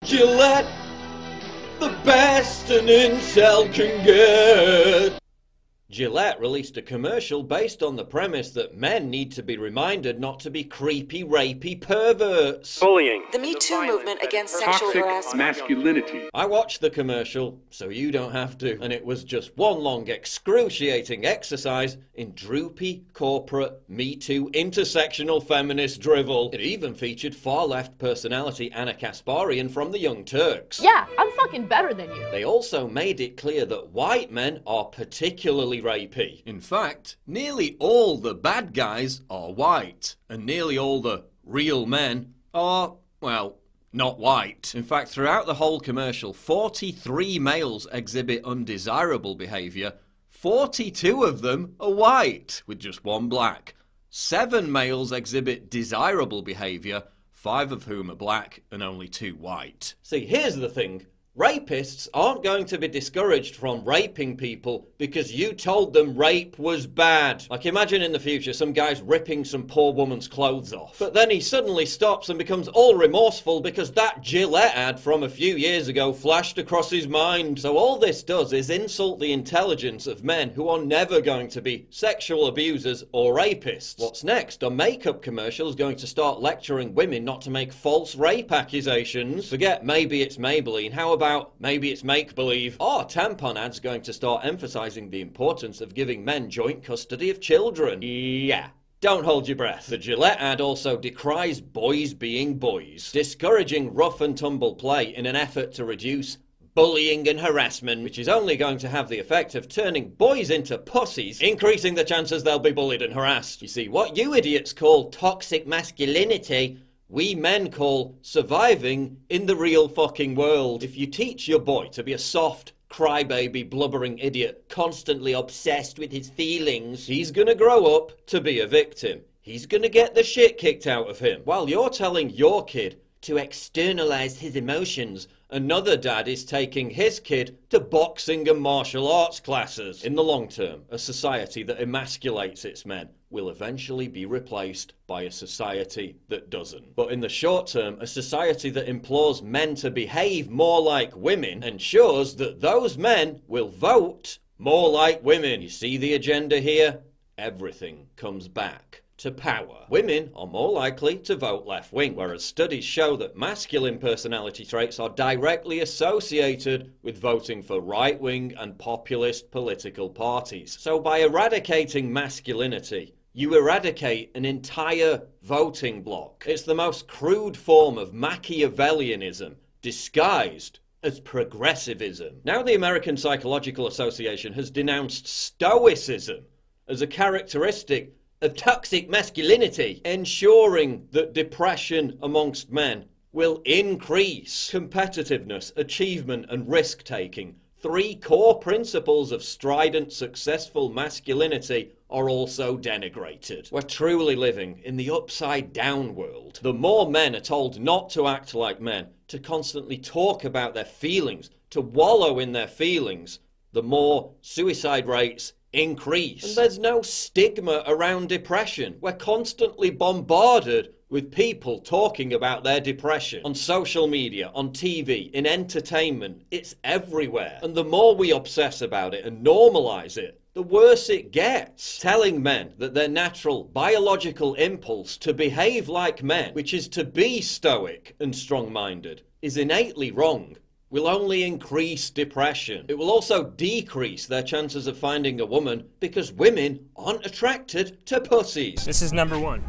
Gillette, the best an incel can get. Gillette released a commercial based on the premise that men need to be reminded not to be creepy, rapey perverts. Bullying. The Me Too movement against sexual Toxic harassment. masculinity. I watched the commercial, so you don't have to, and it was just one long excruciating exercise in droopy, corporate, Me Too, intersectional feminist drivel. It even featured far-left personality Anna Kasparian from the Young Turks. Yeah, I'm fucking better than you. They also made it clear that white men are particularly rapey. In fact, nearly all the bad guys are white, and nearly all the real men are, well, not white. In fact, throughout the whole commercial, 43 males exhibit undesirable behaviour, 42 of them are white, with just one black. 7 males exhibit desirable behaviour, 5 of whom are black and only 2 white. See, here's the thing. Rapists aren't going to be discouraged from raping people because you told them rape was bad. Like, imagine in the future some guy's ripping some poor woman's clothes off, but then he suddenly stops and becomes all remorseful because that Gillette ad from a few years ago flashed across his mind. So all this does is insult the intelligence of men who are never going to be sexual abusers or rapists. What's next? Are makeup commercials going to start lecturing women not to make false rape accusations? Forget maybe it's Maybelline. How about maybe it's make-believe? Are tampon ads going to start emphasizing the importance of giving men joint custody of children? Yeah. Don't hold your breath. The Gillette ad also decries boys being boys, discouraging rough and tumble play in an effort to reduce bullying and harassment, which is only going to have the effect of turning boys into pussies, increasing the chances they'll be bullied and harassed. You see, what you idiots call toxic masculinity, we men call surviving in the real fucking world. If you teach your boy to be a soft, crybaby, blubbering idiot, constantly obsessed with his feelings, he's gonna grow up to be a victim. He's gonna get the shit kicked out of him. While you're telling your kid to externalize his emotions, another dad is taking his kid to boxing and martial arts classes. In the long term, a society that emasculates its men will eventually be replaced by a society that doesn't. But in the short term, a society that implores men to behave more like women ensures that those men will vote more like women. You see the agenda here? Everything comes back to power. Women are more likely to vote left-wing, whereas studies show that masculine personality traits are directly associated with voting for right-wing and populist political parties. So by eradicating masculinity, you eradicate an entire voting bloc. It's the most crude form of Machiavellianism, disguised as progressivism. Now the American Psychological Association has denounced stoicism as a characteristic of toxic masculinity, ensuring that depression amongst men will increase competitiveness, achievement, and risk-taking. 3 core principles of strident, successful masculinity are also denigrated. We're truly living in the upside-down world. The more men are told not to act like men, to constantly talk about their feelings, to wallow in their feelings, the more suicide rates increase. And there's no stigma around depression. We're constantly bombarded with people talking about their depression on social media, on TV, in entertainment. It's everywhere. And the more we obsess about it and normalize it, the worse it gets. Telling men that their natural biological impulse to behave like men, which is to be stoic and strong-minded, is innately wrong, will only increase depression. It will also decrease their chances of finding a woman because women aren't attracted to pussies. This is number 1.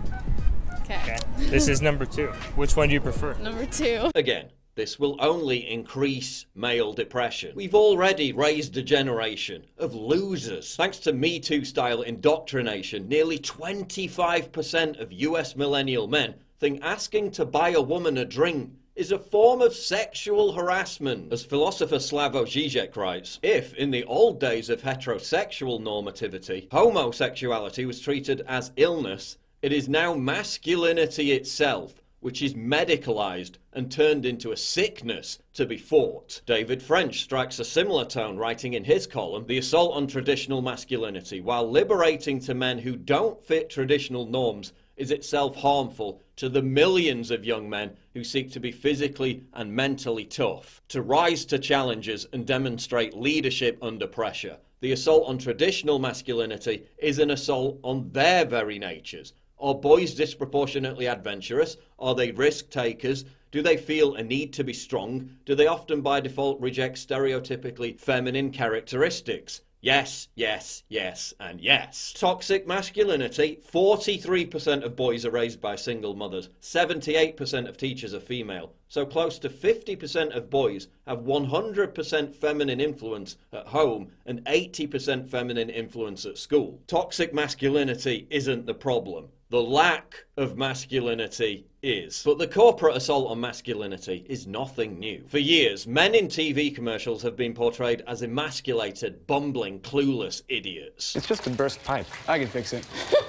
Okay. This is number 2. Which one do you prefer? Number 2. Again, this will only increase male depression. We've already raised a generation of losers. Thanks to Me Too style indoctrination, nearly 25% of US millennial men think asking to buy a woman a drink is a form of sexual harassment. As philosopher Slavoj Žižek writes, if in the old days of heterosexual normativity, homosexuality was treated as illness, it is now masculinity itself, which is medicalized and turned into a sickness to be fought. David French strikes a similar tone, writing in his column, "The assault on traditional masculinity, while liberating to men who don't fit traditional norms, is itself harmful to the millions of young men who seek to be physically and mentally tough, to rise to challenges and demonstrate leadership under pressure. The assault on traditional masculinity is an assault on their very natures. Are boys disproportionately adventurous? Are they risk takers? Do they feel a need to be strong? Do they often by default reject stereotypically feminine characteristics? Yes, yes, yes, and yes. Toxic masculinity. 43% of boys are raised by single mothers. 78% of teachers are female. So close to 50% of boys have 100% feminine influence at home and 80% feminine influence at school. Toxic masculinity isn't the problem. The lack of masculinity is. But the corporate assault on masculinity is nothing new. For years, men in TV commercials have been portrayed as emasculated, bumbling, clueless idiots. It's just a burst pipe. I can fix it.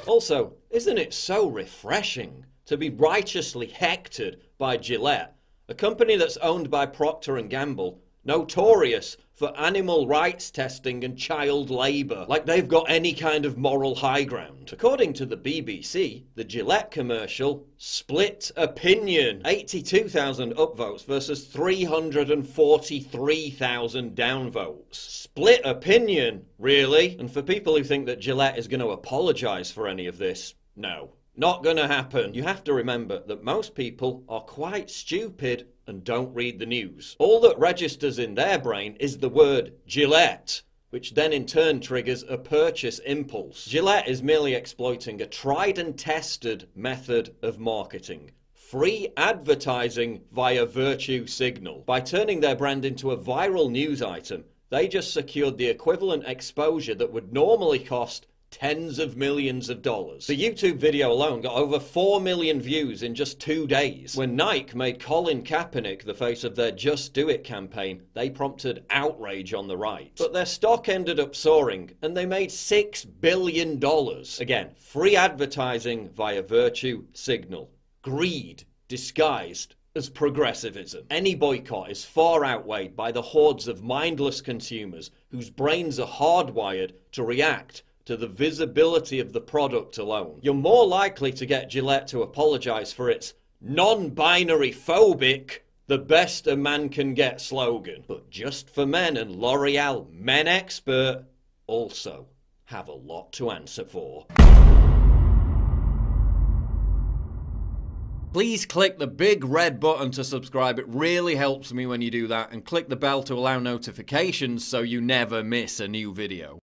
Also, isn't it so refreshing to be righteously hectored by Gillette, a company that's owned by Procter & Gamble, notorious for animal rights testing and child labour, like they've got any kind of moral high ground. According to the BBC, the Gillette commercial split opinion. 82,000 upvotes versus 343,000 downvotes. Split opinion, really? And for people who think that Gillette is going to apologise for any of this, no. Not gonna happen. You have to remember that most people are quite stupid and don't read the news. All that registers in their brain is the word Gillette, which then in turn triggers a purchase impulse. Gillette is merely exploiting a tried and tested method of marketing. Free advertising via virtue signal. By turning their brand into a viral news item, they just secured the equivalent exposure that would normally cost tens of millions of dollars. The YouTube video alone got over 4 million views in just 2 days. When Nike made Colin Kaepernick the face of their Just Do It campaign, they prompted outrage on the right. But their stock ended up soaring, and they made $6 billion. Again, free advertising via virtue signal. Greed disguised as progressivism. Any boycott is far outweighed by the hordes of mindless consumers whose brains are hardwired to react to the visibility of the product alone. You're more likely to get Gillette to apologise for its non-binary phobic, the best a man can get slogan. But Just for Men and L'Oreal Men Expert also have a lot to answer for. Please click the big red button to subscribe. It really helps me when you do that. And click the bell to allow notifications so you never miss a new video.